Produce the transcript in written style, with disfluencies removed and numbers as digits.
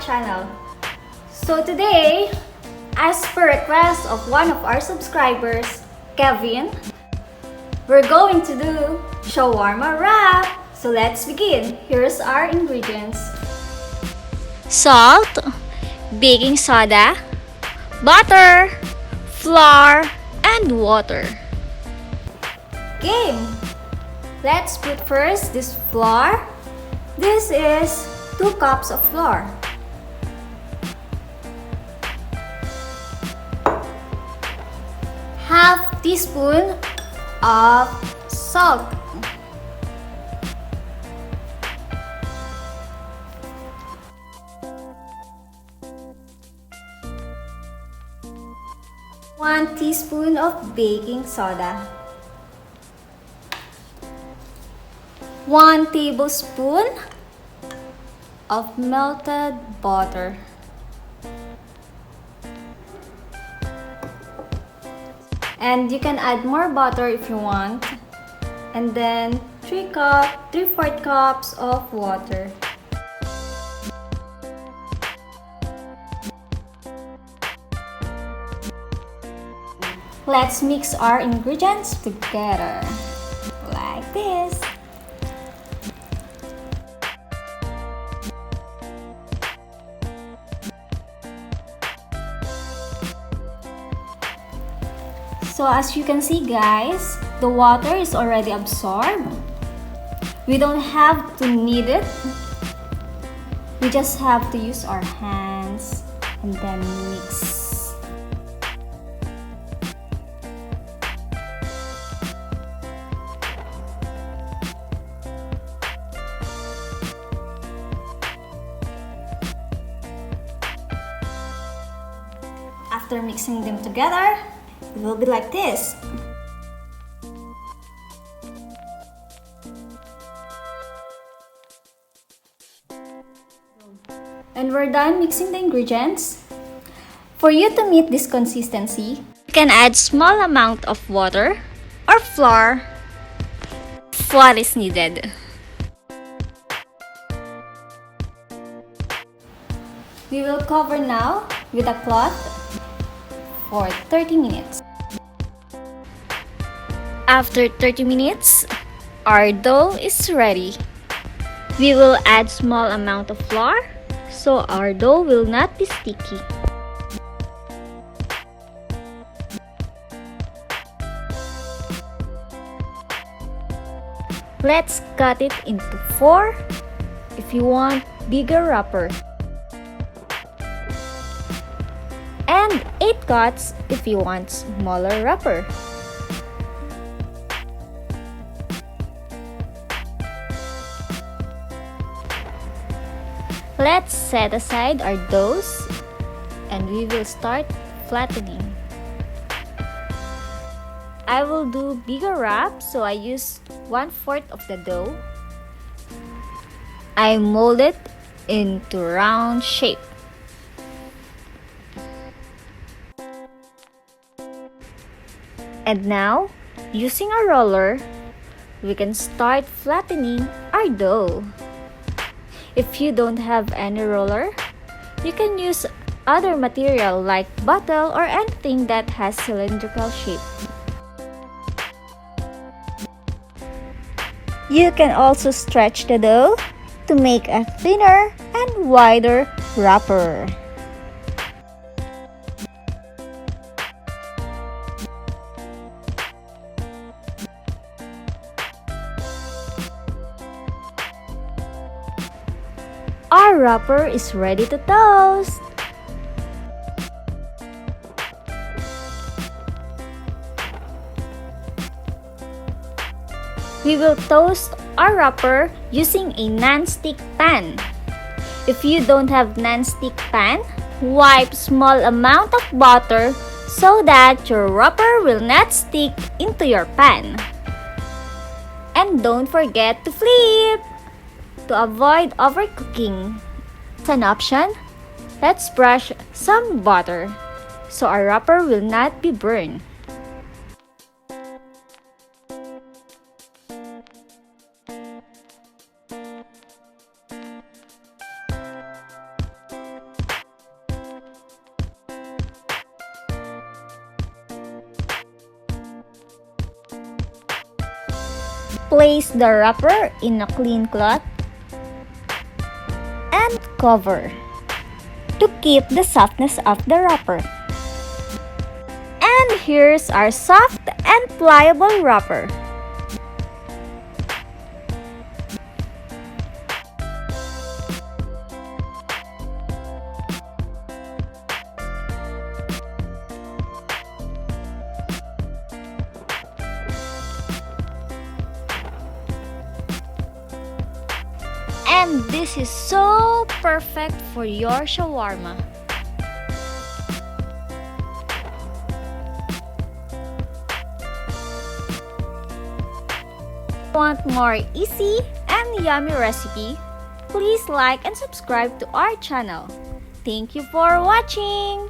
channel. So today, as per request of one of our subscribers, Kevin, we're going to do shawarma wrap. So let's begin. Here's our ingredients. Salt, baking soda, butter, flour, and water. Game! Let's put first this flour. This is 2 cups of flour. Half teaspoon of salt. One teaspoon of baking soda. 1 tablespoon of melted butter. And you can add more butter if you want. And then 3/4 cups of water. Let's mix our ingredients together like this. So as you can see guys, the water is already absorbed. We don't have to knead it. We just have to use our hands and then mix. After mixing them together, it will be like this. And we're done mixing the ingredients. For you to meet this consistency, You can add small amount of water or flour if what is needed. we will cover now with a cloth for 30 minutes. After 30 minutes, our dough is ready. We will add small amount of flour so our dough will not be sticky. Let's cut it into 4 if you want bigger wrapper, and 8 cuts if you want smaller wrapper. Let's set aside our doughs and we will start flattening. I will do bigger wrap, so I use 1/4 of the dough. I mold it into round shape. And now, using a roller, we can start flattening our dough. If you don't have any roller, you can use other material like bottle or anything that has cylindrical shape. You can also stretch the dough to make a thinner and wider wrapper. Our wrapper is ready to toast. We will toast our wrapper using a non-stick pan. If you don't have non-stick pan, wipe small amount of butter so that your wrapper will not stick into your pan. And don't forget to flip to avoid overcooking. As an option, let's brush some butter so our wrapper will not be burned. Place the wrapper in a clean cloth and cover to keep the softness of the wrapper. And here's our soft and pliable wrapper. And this is so perfect for your shawarma. Want more easy and yummy recipe? Please like and subscribe to our channel. Thank you for watching!